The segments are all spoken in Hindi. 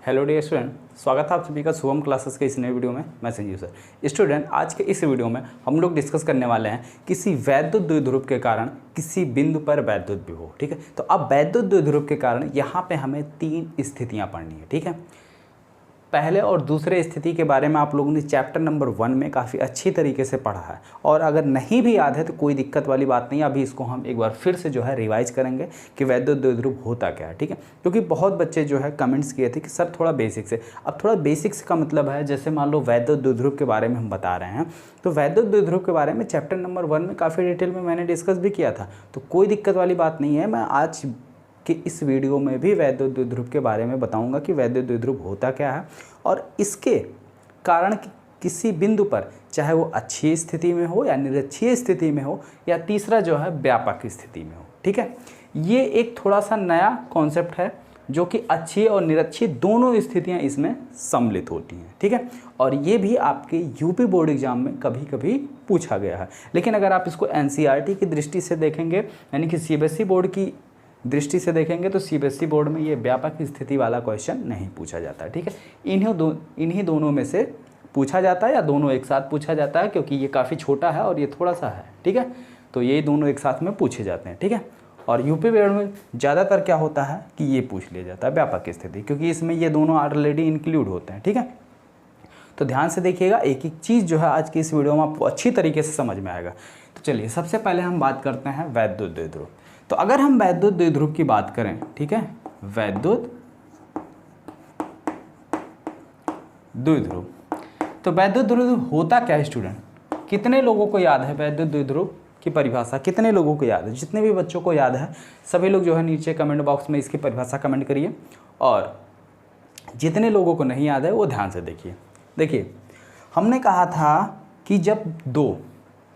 हेलो डियर स्टूडेंट, स्वागत है आप सभी का शुभम क्लासेस के इस नए वीडियो में। मैं संजीव सर। स्टूडेंट, आज के इस वीडियो में हम लोग डिस्कस करने वाले हैं किसी वैद्युत द्विध्रुव के कारण किसी बिंदु पर वैद्युत विभव। ठीक है, तो अब वैद्युत द्विध्रुव के कारण यहाँ पे हमें 3 स्थितियाँ पढ़नी है। ठीक है, पहले और दूसरे स्थिति के बारे में आप लोगों ने चैप्टर नंबर 1 में काफ़ी अच्छी तरीके से पढ़ा है, और अगर नहीं भी याद है तो कोई दिक्कत वाली बात नहीं। अभी इसको हम एक बार फिर से जो है रिवाइज करेंगे कि वैद्युत द्विध्रुव होता क्या है। ठीक है, क्योंकि बहुत बच्चे जो है कमेंट्स किए थे कि सर थोड़ा बेसिक से। अब थोड़ा बेसिक्स का मतलब है, जैसे मान लो वैद्युत द्विध्रुव के बारे में हम बता रहे हैं, तो वैद्युत द्विध्रुव के बारे में चैप्टर नंबर 1 में काफ़ी डिटेल में मैंने डिस्कस भी किया था, तो कोई दिक्कत वाली बात नहीं है। मैं आज कि इस वीडियो में भी वैद्युत द्विध्रुव के बारे में बताऊंगा कि वैद्युत द्विध्रुव होता क्या है, और इसके कारण किसी बिंदु पर, चाहे वो अच्छी स्थिति में हो या निरक्षीय स्थिति में हो, या तीसरा जो है व्यापक स्थिति में हो। ठीक है, ये एक थोड़ा सा नया कॉन्सेप्ट है जो कि अच्छी और निरक्षीय दोनों स्थितियां इसमें सम्मिलित होती हैं। ठीक है, और ये भी आपके यूपी बोर्ड एग्जाम में कभी कभी पूछा गया है, लेकिन अगर आप इसको एनसीईआरटी की दृष्टि से देखेंगे, यानी कि सीबीएसई बोर्ड की दृष्टि से देखेंगे, तो सीबीएसई बोर्ड में ये व्यापक स्थिति वाला क्वेश्चन नहीं पूछा जाता। ठीक है, इन्हीं दोनों में से पूछा जाता है, या दोनों एक साथ पूछा जाता है, क्योंकि ये काफ़ी छोटा है और ये थोड़ा सा है। ठीक है, तो ये दोनों एक साथ में पूछे जाते हैं। ठीक है, और यूपी बोर्ड में ज़्यादातर क्या होता है कि ये पूछ लिया जाता है व्यापक स्थिति, क्योंकि इसमें ये दोनों ऑलरेडी इंक्लूड होते हैं। ठीक है, तो ध्यान से देखिएगा, एक एक चीज़ जो है आज की इस वीडियो में आपको अच्छी तरीके से समझ में आएगा। तो चलिए सबसे पहले हम बात करते हैं वैद्युत द्विध्रुव। तो अगर हम वैद्युत द्विध्रुव की बात करें, ठीक है, वैद्युत द्विध्रुव, तो वैद्युत द्विध्रुव होता क्या है स्टूडेंट? कितने लोगों को याद है वैद्युत द्विध्रुव की परिभाषा? कितने लोगों को याद है? जितने भी बच्चों को याद है सभी लोग जो है नीचे कमेंट बॉक्स में इसकी परिभाषा कमेंट करिए, और जितने लोगों को नहीं याद है वो ध्यान से देखिए। देखिए, हमने कहा था कि जब दो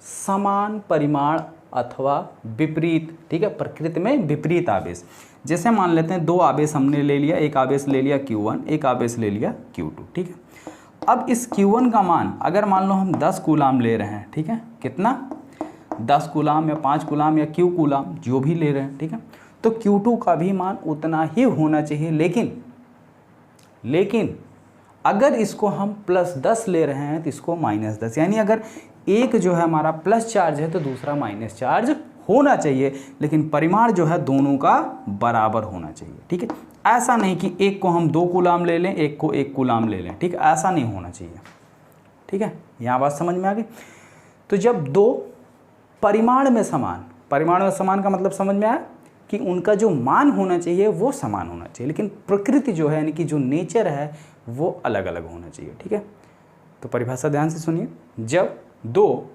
समान परिमाण अथवा विपरीत, ठीक है, प्रकृति में विपरीत आवेश, जैसे मान लेते हैं दो आवेश हमने ले लिया, एक आवेश ले लिया Q1, एक आवेश ले लिया Q2। ठीक है, अब इस Q1 का मान अगर मान लो हम 10 कूलाम ले रहे हैं, ठीक है, कितना, 10 कूलाम या 5 कूलाम या Q कूलाम जो भी ले रहे हैं, ठीक है, तो Q2 का भी मान उतना ही होना चाहिए। लेकिन अगर इसको हम +10 ले रहे हैं तो इसको -10, यानी अगर एक जो है हमारा प्लस चार्ज है तो दूसरा माइनस चार्ज होना चाहिए, लेकिन परिमाण जो है दोनों का बराबर होना चाहिए। ठीक है, ऐसा नहीं कि एक को हम 2 कूलाम ले लें, एक को 1 कूलाम ले लें। ठीक है, ऐसा नहीं होना चाहिए। ठीक है, यहाँ बात समझ में आ गई। तो जब दो परिमाण में समान का मतलब समझ में आया कि उनका जो मान होना चाहिए वो समान होना चाहिए, लेकिन प्रकृति जो है, यानी कि जो नेचर है, वो अलग अलग होना चाहिए। ठीक है, तो परिभाषा ध्यान से सुनिए। जब दो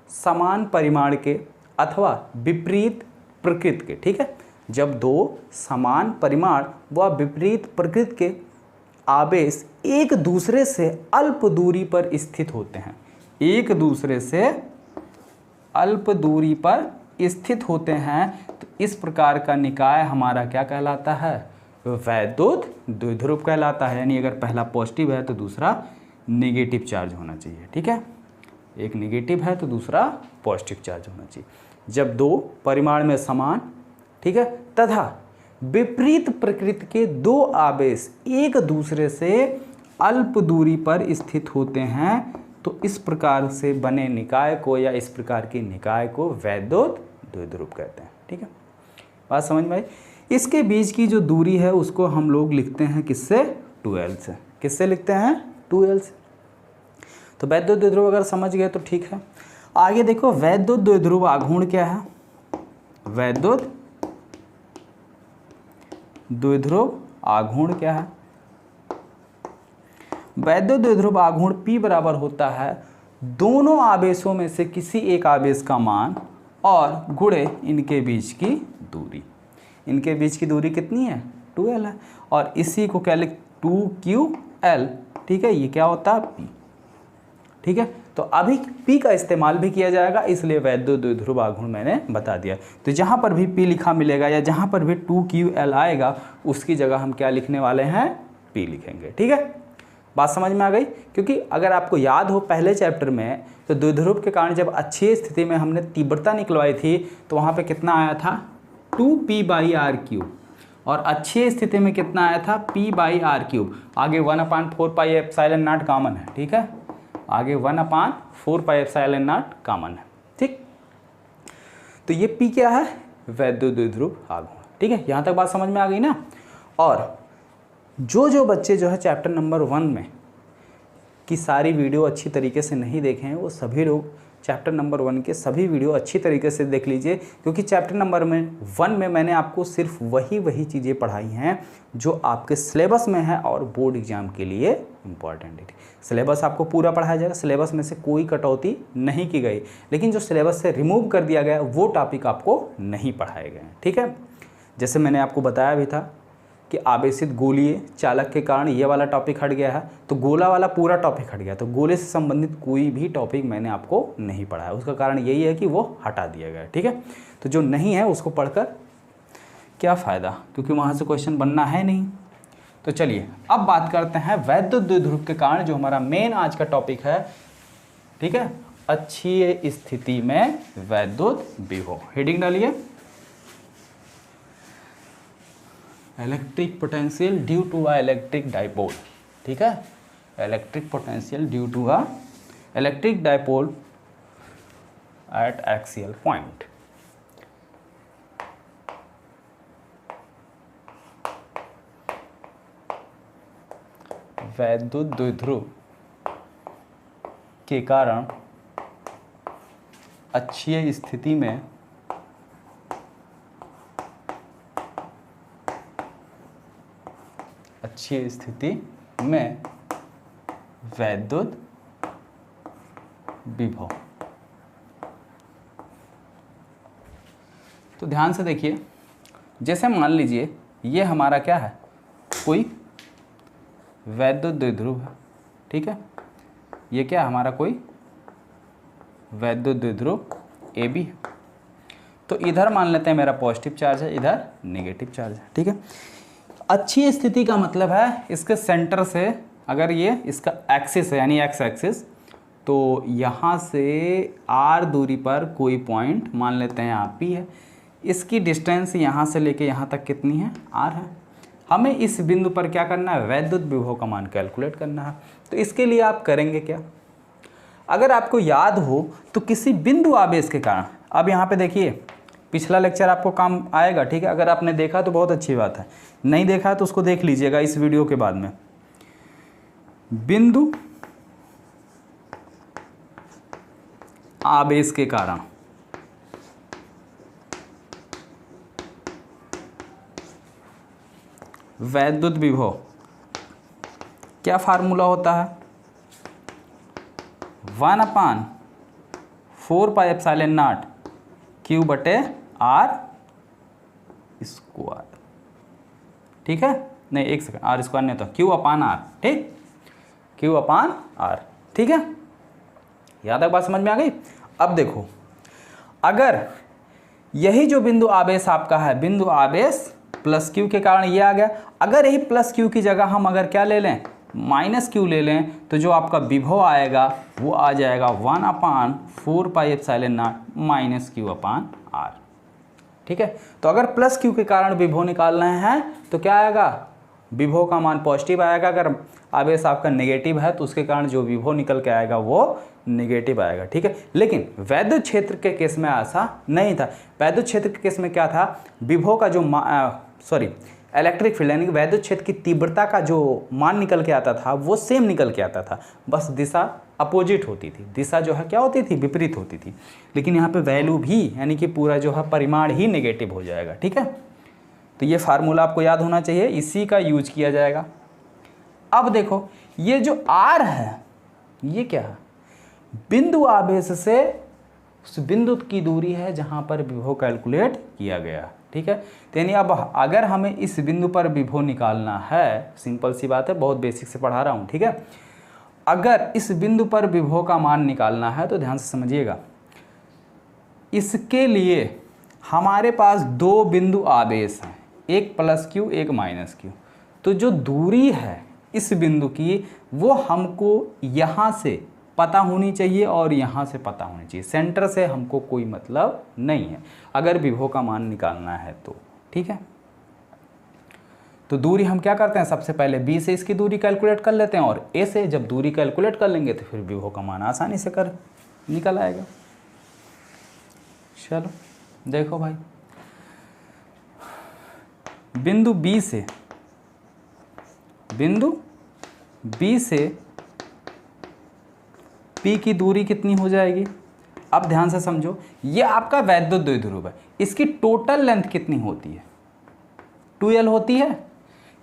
समान परिमाण के अथवा विपरीत प्रकृति के, ठीक है, जब दो समान परिमाण व विपरीत प्रकृति के आवेश एक दूसरे से अल्प दूरी पर स्थित होते हैं, एक दूसरे से अल्प दूरी पर स्थित होते हैं, तो इस प्रकार का निकाय हमारा क्या कहलाता है? वैद्युत द्विध्रुव कहलाता है। यानी अगर पहला पॉजिटिव है तो दूसरा नेगेटिव चार्ज होना चाहिए। ठीक है, एक नेगेटिव है तो दूसरा पॉजिटिव चार्ज होना चाहिए। जब दो परिमाण में समान, ठीक है, तथा विपरीत प्रकृति के दो आवेश एक दूसरे से अल्प दूरी पर स्थित होते हैं, तो इस प्रकार से बने निकाय को, या इस प्रकार के निकाय को वैद्युत द्विध्रुव कहते हैं। ठीक है, बात समझ में आई। इसके बीच की जो दूरी है उसको हम लोग लिखते हैं किससे? 2l से। किससे लिखते हैं? 2l से। तो वैद्युत द्विध्रुव अगर समझ गए तो ठीक है। आगे देखो, वैद्युत द्विध्रुव आघूर्ण क्या है? वैद्युत द्विध्रुव आघूर्ण क्या है? वैद्युत द्विध्रुव आघूर्ण P बराबर होता है दोनों आवेशों में से किसी एक आवेश का मान और गुणे इनके बीच की दूरी। इनके बीच की दूरी कितनी है? 2l है, और इसी को क्या लिख, 2ql। ठीक है, ये क्या होता है? P। ठीक है, तो अभी P का इस्तेमाल भी किया जाएगा, इसलिए वैद्युत द्विध्रुव आघूर्ण मैंने बता दिया। तो जहाँ पर भी P लिखा मिलेगा या जहाँ पर भी 2ql आएगा, उसकी जगह हम क्या लिखने वाले हैं? P लिखेंगे। ठीक है, बात समझ में आ गई। क्योंकि अगर आपको याद हो पहले चैप्टर में, तो द्विध्रुव के कारण जब अच्छी स्थिति में हमने तीव्रता निकलवाई थी, तो वहाँ पे कितना आया था? 2p/r3, और अच्छी स्थिति में कितना आया था, p/r³। आगे 1/4πε0 कॉमन है, ठीक है, आगे 1/4πε0 कॉमन है, ठीक। तो ये p क्या है, वैद्युत द्विध्रुव आघूर्ण, ठीक है। यहाँ तक बात समझ में आ गई ना। और जो बच्चे जो है चैप्टर नंबर 1 में की सारी वीडियो अच्छी तरीके से नहीं देखे हैं, वो सभी लोग चैप्टर नंबर 1 के सभी वीडियो अच्छी तरीके से देख लीजिए, क्योंकि चैप्टर नंबर 1 में मैंने आपको सिर्फ वही चीज़ें पढ़ाई हैं जो आपके सिलेबस में है और बोर्ड एग्जाम के लिए इम्पॉर्टेंट है। सिलेबस आपको पूरा पढ़ाया जाएगा, सिलेबस में से कोई कटौती नहीं की गई, लेकिन जो सिलेबस से रिमूव कर दिया गया वो टॉपिक आपको नहीं पढ़ाए गए हैं, ठीक है। जैसे मैंने आपको बताया भी था कि आवेशित गोलीय चालक के कारण ये वाला टॉपिक हट गया है, तो गोला वाला पूरा टॉपिक हट गया, तो गोले से संबंधित कोई भी टॉपिक मैंने आपको नहीं पढ़ाया। उसका कारण यही है कि वो हटा दिया गया, ठीक है। तो जो नहीं है उसको पढ़कर क्या फ़ायदा, क्योंकि वहाँ से क्वेश्चन बनना है नहीं। तो चलिए अब बात करते हैं वैद्युत द्विध्रुव के कारण, जो हमारा मेन आज का टॉपिक है, ठीक है, अच्छी स्थिति में वैद्युत विभव। हेडिंग डालिए, electric potential due to a electric dipole, ठीक है, electric potential due to a electric dipole at axial point. वैद्युत द्विध्रुव के कारण अच्छी स्थिति में वैद्युत विभव। तो ध्यान से देखिए, जैसे मान लीजिए ये हमारा क्या है, कोई वैद्युत द्विध्रुव है, ठीक है, ये क्या हमारा कोई वैद्युत द्विध्रुव AB है। तो इधर मान लेते हैं मेरा पॉजिटिव चार्ज है, इधर नेगेटिव चार्ज है, ठीक है। अच्छी स्थिति का मतलब है इसके सेंटर से, अगर ये इसका एक्सिस है यानी एक्स एक्सिस, तो यहाँ से r दूरी पर कोई पॉइंट मान लेते हैं यहाँ P है, इसकी डिस्टेंस यहाँ से लेके यहाँ तक कितनी है, r है। हमें इस बिंदु पर क्या करना है, वैद्युत विभव का मान कैलकुलेट करना है। तो इसके लिए आप करेंगे क्या, अगर आपको याद हो तो किसी बिंदु आवेश के कारण, अब यहाँ पे देखिए पिछला लेक्चर आपको काम आएगा, ठीक है। अगर आपने देखा तो बहुत अच्छी बात है, नहीं देखा तो उसको देख लीजिएगा इस वीडियो के बाद में। बिंदु आवेश के कारण वैद्युत विभव, क्या फार्मूला होता है, 1/4πε0 Q/r², ठीक है, नहीं एक सेकंड, r² नहीं होता, Q/r, ठीक, Q/r, ठीक है। यहाँ तक बात समझ में आ गई। अब देखो, अगर यही जो बिंदु आवेश आपका है, बिंदु आवेश प्लस Q के कारण ये आ गया, अगर यही प्लस Q की जगह हम अगर क्या ले लें, -Q ले लें, तो जो आपका विभव आएगा वो आ जाएगा 1/4πε0 -Q/r, ठीक है। तो अगर प्लस Q के कारण विभव निकालना है तो क्या आएगा, विभव का मान पॉजिटिव आएगा। अगर आवेश आपका नेगेटिव है तो उसके कारण जो विभव निकल के आएगा वो नेगेटिव आएगा, ठीक है। लेकिन वैद्युत क्षेत्र के केस में ऐसा नहीं था। वैद्युत क्षेत्र के केस में क्या था, विभव का जो इलेक्ट्रिक फील्ड यानी वैद्युत क्षेत्र की तीव्रता का जो मान निकल के आता था वो सेम निकल के आता था, बस दिशा अपोजिट होती थी, दिशा जो है क्या होती थी, विपरीत होती थी। लेकिन यहाँ पे वैल्यू भी यानी कि पूरा जो है परिमाण ही नेगेटिव हो जाएगा, ठीक है। तो ये फार्मूला आपको याद होना चाहिए, इसी का यूज किया जाएगा। अब देखो ये जो r है ये क्या है, बिंदु आवेश से उस बिंदु की दूरी है जहाँ पर विभव कैलकुलेट किया गया, ठीक है। तो यानी अब अगर हमें इस बिंदु पर विभव निकालना है, सिंपल सी बात है, बहुत बेसिक से पढ़ा रहा हूँ, ठीक है। अगर इस बिंदु पर विभव का मान निकालना है तो ध्यान से समझिएगा, इसके लिए हमारे पास दो बिंदु आवेश हैं, एक +Q एक -Q। तो जो दूरी है इस बिंदु की वो हमको यहाँ से पता होनी चाहिए और यहाँ से पता होनी चाहिए, सेंटर से हमको कोई मतलब नहीं है अगर विभव का मान निकालना है तो, ठीक है। तो दूरी हम क्या करते हैं, सबसे पहले बी से इसकी दूरी कैलकुलेट कर लेते हैं और ए से जब दूरी कैलकुलेट कर लेंगे तो फिर विभव का मान आसानी से कर निकल आएगा। चलो देखो भाई, बिंदु बी से P की दूरी कितनी हो जाएगी। अब ध्यान से समझो, ये आपका वैद्युत द्विध्रुव है, इसकी टोटल लेंथ कितनी होती है, 2L होती है।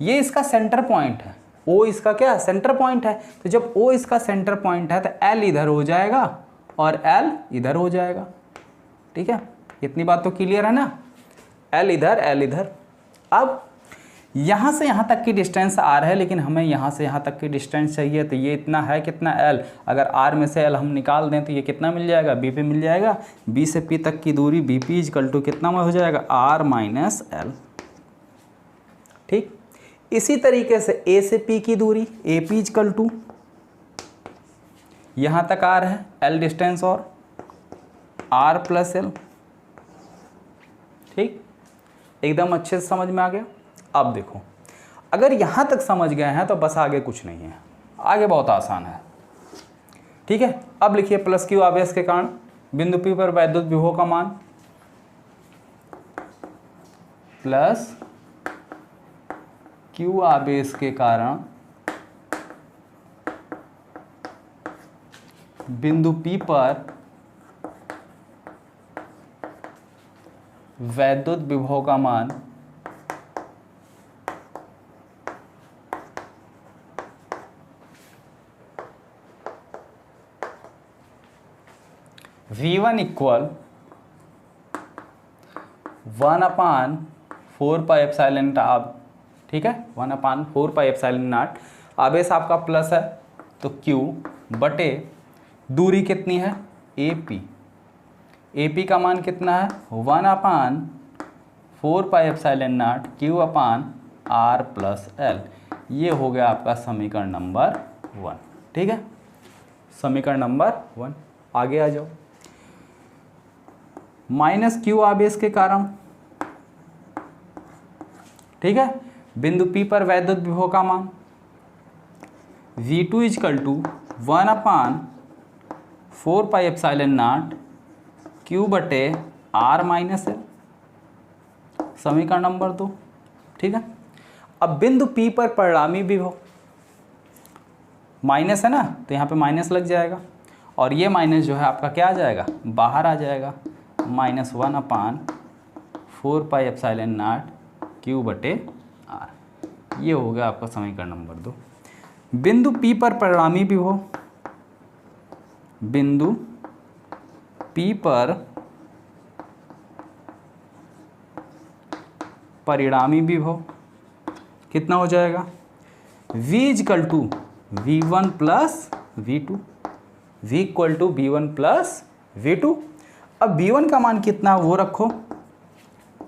ये इसका सेंटर पॉइंट है, O इसका क्या सेंटर पॉइंट है। तो जब O इसका सेंटर पॉइंट है तो L इधर हो जाएगा और L इधर हो जाएगा। ठीक है, इतनी बात तो क्लियर है ना। L इधर, L इधर। अब यहाँ से यहाँ तक की डिस्टेंस R है, लेकिन हमें यहाँ से यहाँ तक की डिस्टेंस चाहिए, तो ये इतना है कितना L। अगर R में से L हम निकाल दें तो ये कितना मिल जाएगा, B पे मिल जाएगा। B से P तक की दूरी BP इक्वल टू कितना में हो जाएगा, R माइनस L। ठीक, इसी तरीके से A से P की दूरी AP इक्वल टू, यहाँ तक R है, L डिस्टेंस और R प्लस L। ठीक, एकदम अच्छे से समझ में आ गया। अब देखो, अगर यहाँ तक समझ गए हैं तो बस आगे कुछ नहीं है, आगे बहुत आसान है। ठीक है, अब लिखिए प्लस क्यू आवेश के कारण बिंदु P पर वैद्युत विभव का मान, प्लस क्यू आवेश के कारण बिंदु P पर वैद्युत विभव का मान V1 इक्वल 1/4πε0। ठीक है, 1/4πε0। आवेश आपका प्लस है तो Q बटे दूरी कितनी है AP। AP का मान कितना है 1/4πε0 Q/R प्लस L। ये हो गया आपका समीकरण नंबर 1। ठीक है, समीकरण नंबर 1। आगे आ जाओ, माइनस क्यू आवेश के कारण, ठीक है, बिंदु P पर वैद्युत विभव का मान V2 इक्वल टू 1/4πε0 Q बटे R माइनस L, समीकरण नंबर 2। ठीक है, अब बिंदु P पर परिणामी विभव माइनस है ना, तो यहाँ पे माइनस लग जाएगा और ये माइनस जो है आपका क्या आ जाएगा, बाहर आ जाएगा, -1/4πε0 Q बटे R। ये हो गया आपका समीकरण नंबर 2। बिंदु P पर परिणामी विभव, बिंदु P पर परिणामी विभव कितना हो जाएगा, V equal to V1 plus V2, V equal to V1 plus V2। अब V1 का मान कितना वो रखो,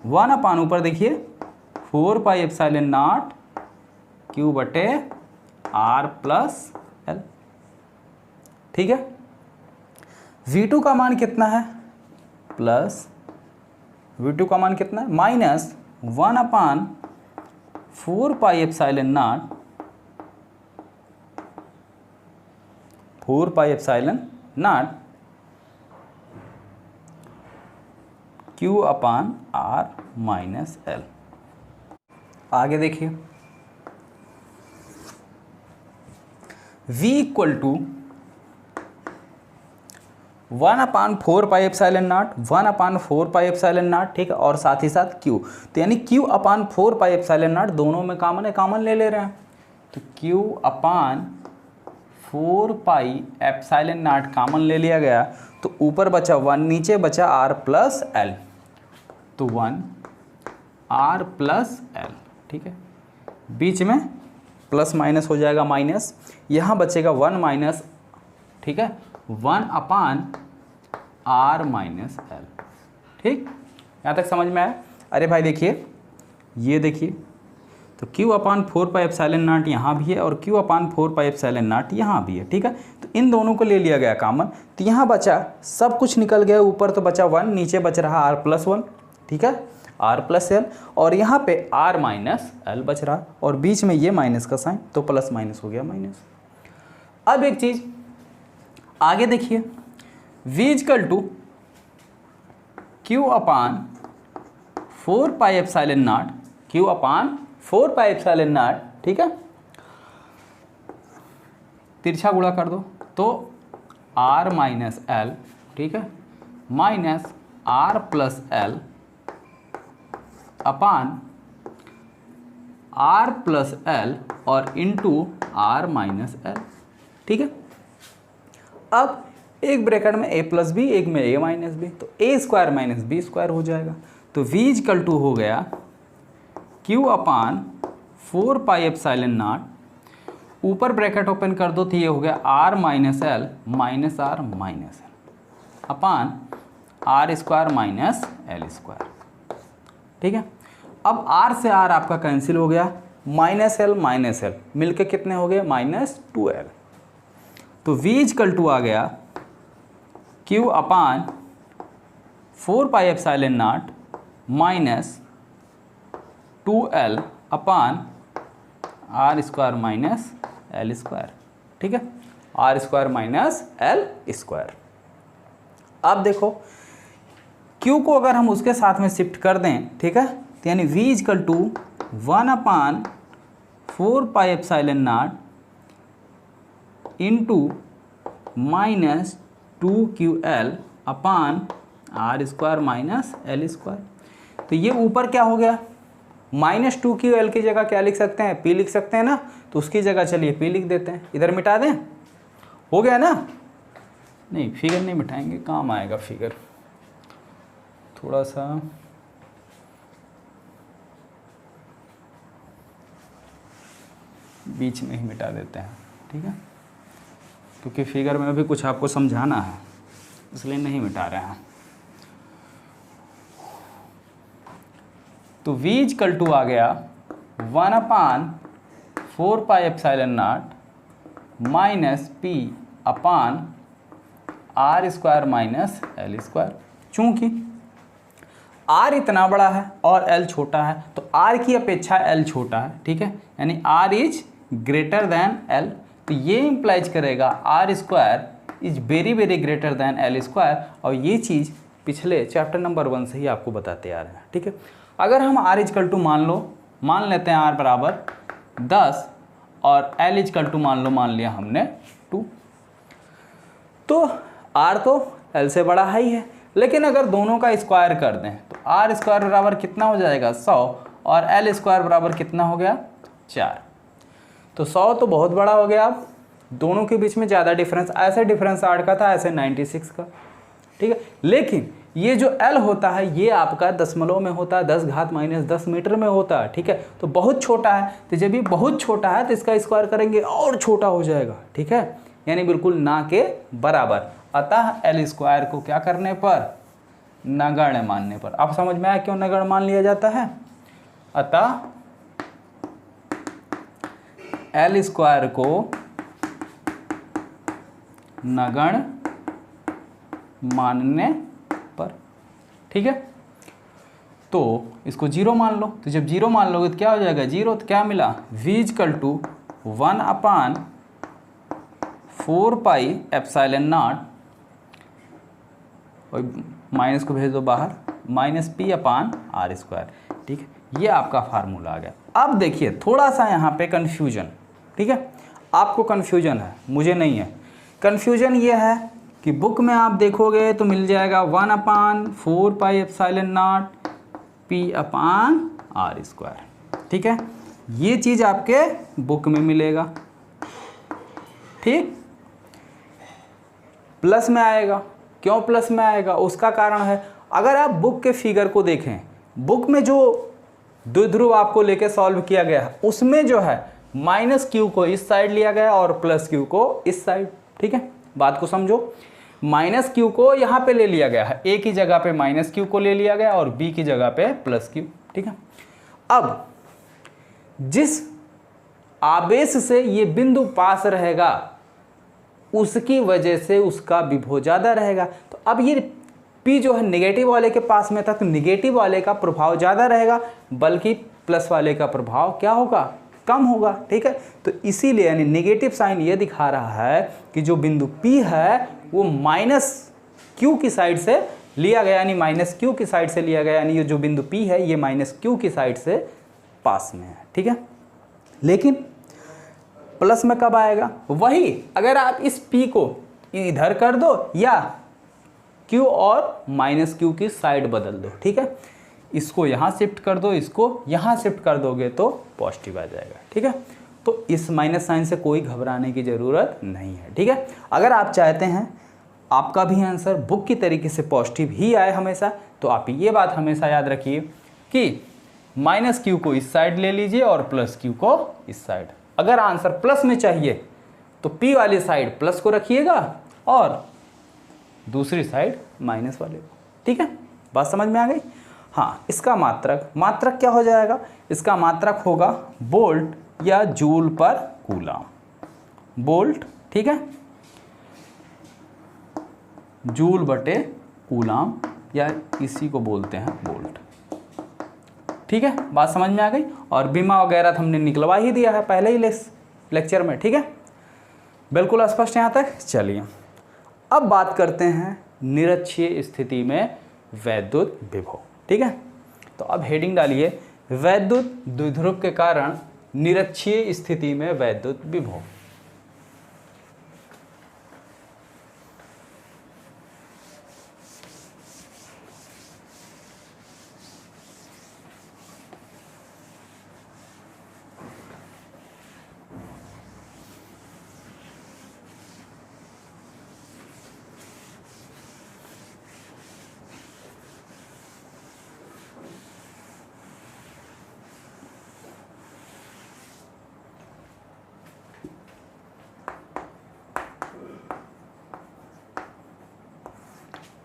1/, ऊपर देखिए 4πε0 Q बटे R प्लस L। ठीक है, V2 का मान कितना है, प्लस V2 का मान कितना है, माइनस 1/4πε0 Q/R माइनस L। आगे देखिए, V इक्वल टू 1/4πε0 ठीक है, और साथ ही साथ Q, तो यानी Q/4πε0 दोनों में कॉमन है, कॉमन ले रहे हैं, तो Q/4πε0 कॉमन ले लिया गया, तो ऊपर बचा 1, नीचे बचा R प्लस L, तो 1R प्लस L। ठीक है, बीच में प्लस माइनस हो जाएगा, माइनस, यहाँ बचेगा 1 माइनस, ठीक है, 1/R माइनस L। ठीक, यहाँ तक समझ में आया। अरे भाई देखिए, ये देखिए, तो Q/4πε0 यहाँ भी है और Q/4πε0 यहाँ भी है। ठीक है, तो इन दोनों को ले लिया गया कॉमन, तो यहाँ बचा सब कुछ निकल गया, ऊपर तो बचा 1, नीचे बच रहा R प्लस 1। ठीक है, आर प्लस एल, और यहाँ पे आर माइनस एल बच रहा, और बीच में ये माइनस का साइन, तो प्लस माइनस हो गया माइनस। अब एक चीज़ आगे देखिए, v equal to q upon 4 pi epsilon naught, q upon 4 pi epsilon naught, ठीक है, तिरछा गुणा कर दो तो आर माइनस एल, ठीक है, minus r plus l upon r plus l और इंटू आर माइनस एल, ठीक है। अब एक ब्रैकेट में a प्लस बी, एक में a माइनस बी, तो a square minus b square हो जाएगा। तो v इजकल टू हो गया q upon 4 pi epsilon naught, ऊपर ब्रैकेट ओपन कर दो तो ये हो गया r minus l minus r minus l upon r square minus l square, ठीक है। अब r से r आपका कैंसिल हो गया, माइनस एल मिलके कितने हो गए, -2l। तो v इजकल टू आ गया q upon 4 pi epsilon naught minus 2l upon r square minus l square, ठीक है, r square minus l square. अब देखो q को अगर हम उसके साथ में शिफ्ट कर दें, ठीक है, तो यानी v equal to 1 upon 4 pi epsilon naught into minus 2ql upon r square minus l square. तो ये ऊपर क्या हो गया, -2ql की जगह क्या लिख सकते हैं, p लिख सकते हैं ना, तो उसकी जगह चलिए p लिख देते हैं, इधर मिटा दें, हो गया ना। नहीं फिगर नहीं मिटाएंगे, काम आएगा फिगर, थोड़ा सा बीच में ही मिटा देते हैं, ठीक है, क्योंकि फिगर में भी कुछ आपको समझाना है, इसलिए नहीं मिटा रहे हैं। तो v इजकल टू आ गया 1 upon 4 pi epsilon naught minus p upon r square minus l square. चूँकि r इतना बड़ा है और l छोटा है, तो r की अपेक्षा l छोटा है, ठीक है, यानी r is greater than l। तो ये इम्प्लाइज करेगा r square is very very greater than l square, और ये चीज़ पिछले चैप्टर नंबर 1 से ही आपको बताते आ रहे हैं, ठीक है। अगर हम आर इजकल टू मान लेते हैं आर बराबर 10 और एल इजकल टू मान लिया हमने 2, तो आर तो एल से बड़ा है ही है, लेकिन अगर दोनों का स्क्वायर कर दें तो आर स्क्वायर बराबर कितना हो जाएगा 100, और एल स्क्वायर बराबर कितना हो गया 4। तो 100 तो बहुत बड़ा हो गया, अब दोनों के बीच में ज़्यादा डिफरेंस, ऐसे डिफरेंस 8 का था, ऐसे 96 का, ठीक है। लेकिन ये जो L होता है ये आपका दशमलव में होता है, 10 घात -10 मीटर में होता है, ठीक है, तो बहुत छोटा है। तो जब ये बहुत छोटा है तो इसका स्क्वायर करेंगे और छोटा हो जाएगा, ठीक है, यानी बिल्कुल ना के बराबर। अतः L स्क्वायर को क्या करने पर, नगण्य मानने पर। अब समझ में आया क्यों नगण्य मान लिया जाता है। अतः L स्क्वायर को नगण्य मानने पर, ठीक है। तो इसको 0 मान लो, तो जब 0 मान लोगे तो क्या हो जाएगा 0, तो क्या मिला v equal to 1 upon 4 pi epsilon naught, और माइनस को भेज दो बाहर, minus p upon r square, ठीक है। ये आपका फार्मूला आ गया। अब देखिए थोड़ा सा यहाँ पे कन्फ्यूजन, ठीक है, आपको कन्फ्यूजन है, मुझे नहीं है। कन्फ्यूजन ये है कि बुक में आप देखोगे तो मिल जाएगा 1 upon 4 pi epsilon naught p upon r square, ठीक है, ये चीज़ आपके बुक में मिलेगा, ठीक। प्लस में आएगा, क्यों प्लस में आएगा, उसका कारण है, अगर आप बुक के फिगर को देखें, बुक में जो द्विध्रुव आपको लेके सॉल्व किया गया है उसमें जो है -q को इस साइड लिया गया और +q को इस साइड, ठीक है, बात को समझो। -q को यहाँ पे ले लिया गया है, a की जगह पे -q को ले लिया गया और b की जगह पे +q, ठीक है। अब जिस आवेश से ये बिंदु पास रहेगा उसकी वजह से उसका विभव ज़्यादा रहेगा। तो अब ये P जो है नेगेटिव वाले के पास में था तो नेगेटिव वाले का प्रभाव ज़्यादा रहेगा, बल्कि प्लस वाले का प्रभाव क्या होगा, कम होगा। ठीक है, तो इसीलिए यानी नेगेटिव साइन ये दिखा रहा है कि जो बिंदु P है वो माइनस Q की साइड से लिया गया, यानी माइनस Q की साइड से लिया गया, यानी ये जो बिंदु P है ये माइनस Q की साइड से पास में है। ठीक है, लेकिन प्लस में कब आएगा, वही अगर आप इस P को इधर कर दो या Q और माइनस Q की साइड बदल दो। ठीक है, इसको यहाँ शिफ्ट कर दो, इसको यहाँ शिफ्ट कर दोगे तो पॉजिटिव आ जाएगा। ठीक है, तो इस माइनस साइन से कोई घबराने की ज़रूरत नहीं है। ठीक है, अगर आप चाहते हैं आपका भी आंसर बुक की तरीके से पॉजिटिव ही आए हमेशा, तो आप ये बात हमेशा याद रखिए कि माइनस Q को इस साइड ले लीजिए और प्लस Q को इस साइड। अगर आंसर प्लस में चाहिए तो P वाली साइड प्लस को रखिएगा और दूसरी साइड माइनस वाले को। ठीक है, बात समझ में आ गई। हाँ, इसका मात्रक क्या हो जाएगा, इसका मात्रक होगा वोल्ट या जूल पर कूलम, वोल्ट। ठीक है, जूल बटे कूलम या इसी को बोलते हैं वोल्ट। ठीक है, बात समझ में आ गई। और बीमा वगैरह तो हमने निकलवा ही दिया है पहले ही लेक्चर में। ठीक है, बिल्कुल स्पष्ट यहाँ तक। चलिए अब बात करते हैं निरक्षीय स्थिति में वैद्युत विभव। ठीक है, तो अब हेडिंग डालिए वैद्युत द्विध्रुव के कारण निरक्षीय स्थिति में वैद्युत विभव।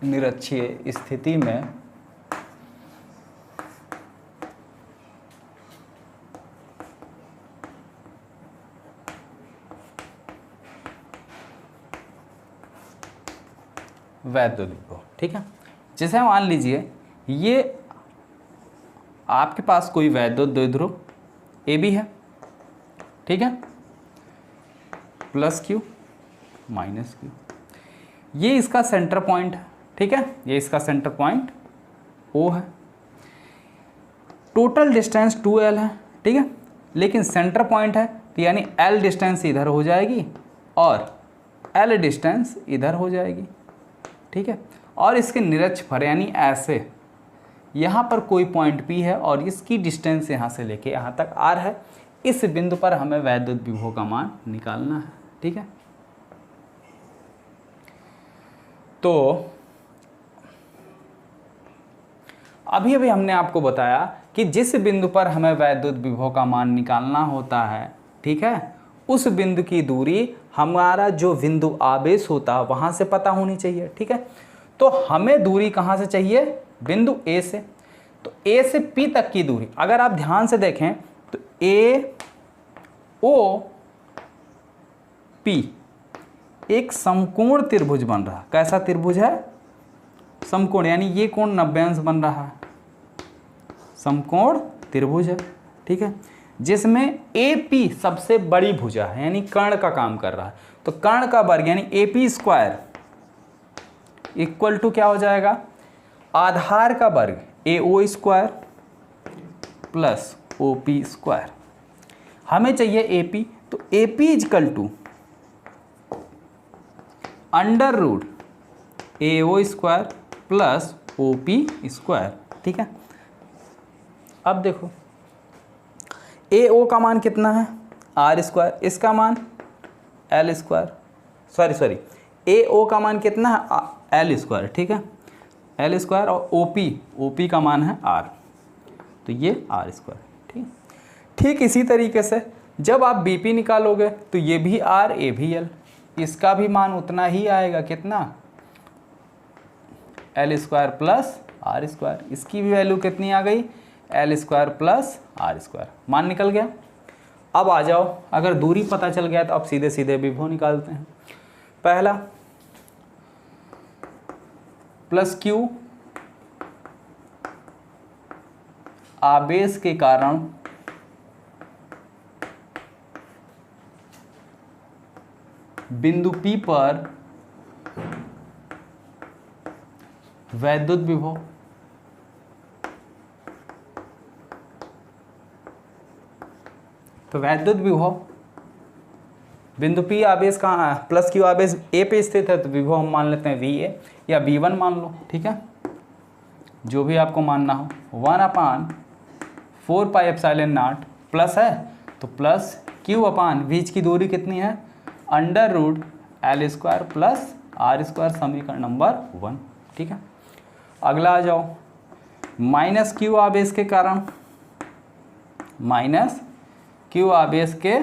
निरक्षीय स्थिति में वैद्युत विभव। ठीक है, जैसे मान लीजिए ये आपके पास कोई वैद्युत द्विध्रुव AB है। ठीक है, प्लस Q माइनस Q, ये इसका सेंटर पॉइंट है। ठीक है, ये इसका सेंटर पॉइंट O है। टोटल डिस्टेंस 2L है। ठीक है, लेकिन सेंटर पॉइंट है तो यानी L डिस्टेंस इधर हो जाएगी और L डिस्टेंस इधर हो जाएगी। ठीक है, और इसके निरक्षफल यानी ऐसे यहाँ पर कोई पॉइंट P है और इसकी डिस्टेंस यहाँ से लेके यहाँ तक R है। इस बिंदु पर हमें वैद्युत विभव का मान निकालना है। ठीक है, तो अभी हमने आपको बताया कि जिस बिंदु पर हमें वैद्युत विभव का मान निकालना होता है, ठीक है, उस बिंदु की दूरी हमारा जो बिंदु आवेश होता है वहाँ से पता होनी चाहिए। ठीक है, तो हमें दूरी कहाँ से चाहिए, बिंदु A से। तो A से P तक की दूरी अगर आप ध्यान से देखें तो AOP एक समकोण त्रिभुज बन रहा है। कैसा त्रिभुज है, समकोण, यानी ये कोण 90 अंश बन रहा है, समकोण त्रिभुज है। ठीक है, जिसमें AP सबसे बड़ी भुजा है यानी कर्ण का काम कर रहा है। तो कर्ण का वर्ग यानी AP स्क्वायर इक्वल टू क्या हो जाएगा, आधार का वर्ग AO square plus OP square. हमें चाहिए AP, तो AP equal to under root AO square plus OP square. ठीक है, अब देखो AO का मान कितना है, R स्क्वायर, इसका मान L स्क्वायर, सॉरी AO का मान कितना है, L स्क्वायर। ठीक है, L स्क्वायर और OP का मान है R, तो ये R स्क्वायर। ठीक इसी तरीके से जब आप BP निकालोगे तो ये भी R, ये भी L, इसका भी मान उतना ही आएगा, कितना, L square plus R square. इसकी भी वैल्यू कितनी आ गई, L square plus R square. मान निकल गया। अब आ जाओ, अगर दूरी पता चल गया तो अब सीधे सीधे विभव निकालते हैं। पहला प्लस क्यू आवेश के कारण बिंदु P पर वैद्युत विभव तो वैद्युत विभव बिंदु P आवेश कहाँ है, प्लस क्यू आवेश A पे स्थित है तो विभव हम मान लेते हैं VA या V1 मान लो, ठीक है, जो भी आपको मानना हो। 1/4πε0 प्लस है तो प्लस क्यू अपान बीच की दूरी कितनी है, √L² प्लस R², समीकरण नंबर 1, ठीक है। अगला आ जाओ, माइनस क्यू आवेश के कारण, माइनस क्यू आवेश के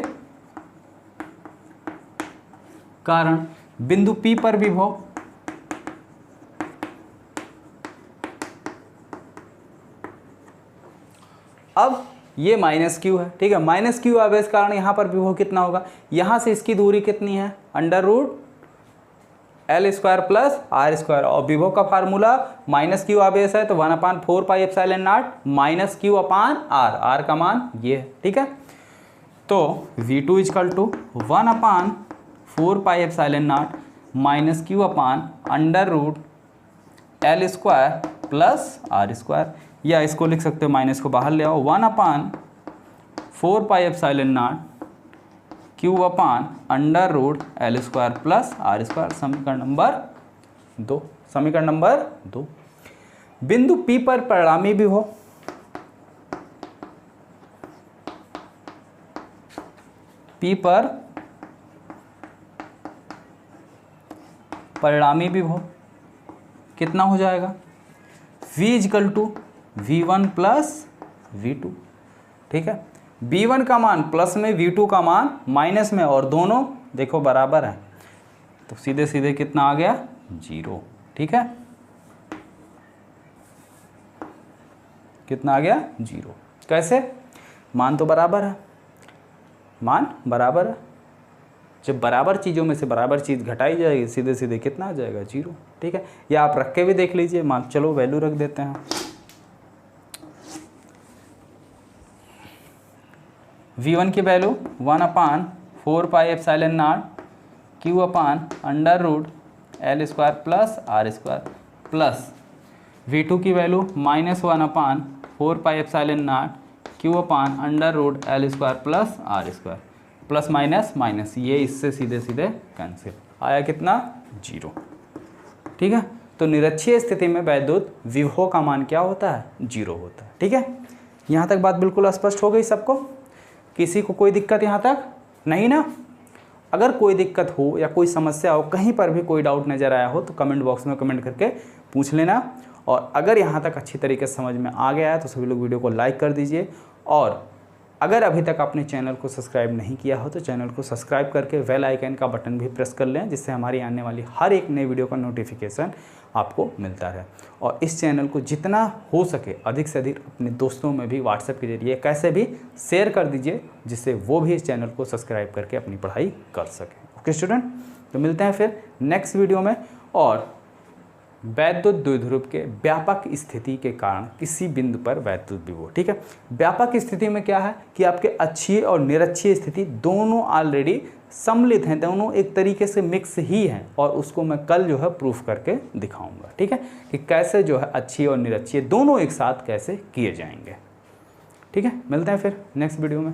कारण बिंदु P पर विभव अब ये माइनस क्यू है, ठीक है, माइनस क्यू आवेश कारण यहाँ पर विभव कितना होगा, यहाँ से इसकी दूरी कितनी है, √L² प्लस R², और विभव का फार्मूला माइनस क्यू आवेश है तो 1/4πε0 माइनस क्यू अपान R, R का मान ये है, ठीक है। तो V2 = 1/4πε0 माइनस क्यू अपान √L² प्लस R², या इसको लिख सकते हो, माइनस को बाहर ले आओ, 1/4πε0 क्यू अपान √L² प्लस R², समीकरण नंबर 2, समीकरण नंबर 2। बिंदु P पर परिणामी विभव, P पर परिणामी विभव कितना हो जाएगा, V = V1 प्लस V2, ठीक है। V1 का मान प्लस में, V2 का मान माइनस में, और दोनों देखो बराबर है तो सीधे सीधे कितना आ गया, 0, ठीक है, कितना आ गया, 0। कैसे, मान तो बराबर है, मान बराबर है, जब बराबर चीज़ों में से बराबर चीज़ घटाई जाएगी सीधे सीधे कितना आ जाएगा, 0, ठीक है। या आप रख के भी देख लीजिए, मान चलो वैल्यू रख देते हैं, V1 की वैल्यू 1/4πε0 क्यू अपान √L² plus R² plus V2 की वैल्यू -1/4πε0 क्यू अपान √L² plus R², plus minus minus, ये इससे सीधे सीधे कैंसिल, आया कितना, 0, ठीक है। तो निरक्षीय स्थिति में वैद्युत विभव का मान क्या होता है, 0 होता है, ठीक है। यहाँ तक बात बिल्कुल स्पष्ट हो गई सबको, किसी को कोई दिक्कत यहाँ तक नहीं ना। अगर कोई दिक्कत हो या कोई समस्या हो, कहीं पर भी कोई डाउट नज़र आया हो तो कमेंट बॉक्स में कमेंट करके पूछ लेना। और अगर यहाँ तक अच्छी तरीके से समझ में आ गया है तो सभी लोग वीडियो को लाइक कर दीजिए, और अगर अभी तक आपने चैनल को सब्सक्राइब नहीं किया हो तो चैनल को सब्सक्राइब करके बेल आइकन का बटन भी प्रेस कर लें, जिससे हमारी आने वाली हर एक नई वीडियो का नोटिफिकेशन आपको मिलता रहे। और इस चैनल को जितना हो सके अधिक से अधिक अपने दोस्तों में भी व्हाट्सएप के जरिए कैसे भी शेयर कर दीजिए, जिससे वो भी इस चैनल को सब्सक्राइब करके अपनी पढ़ाई कर सकें। ओके स्टूडेंट, तो मिलते हैं फिर नेक्स्ट वीडियो में। और वैद्युत द्विध्रुव के व्यापक स्थिति के कारण किसी बिंदु पर वैद्युत विभव, ठीक है। व्यापक स्थिति में क्या है कि आपके अक्षीय और निरक्षीय स्थिति दोनों ऑलरेडी सम्मिलित हैं, दोनों एक तरीके से मिक्स ही हैं, और उसको मैं कल जो है प्रूफ करके दिखाऊंगा, ठीक है, कि कैसे जो है अक्षीय और निरक्षीय दोनों एक साथ कैसे किए जाएंगे, ठीक है। मिलते हैं फिर नेक्स्ट वीडियो में।